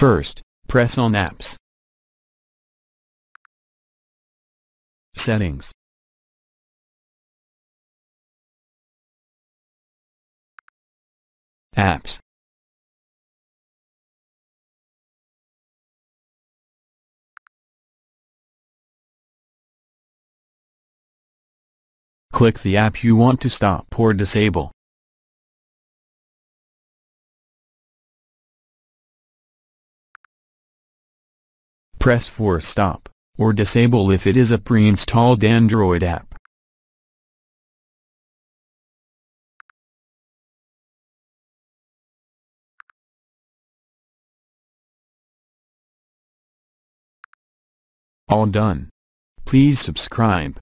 First, press on Apps. Settings. Apps. Click the app you want to stop or disable. Press for stop or disable if it is a pre-installed Android app. All done. Please subscribe.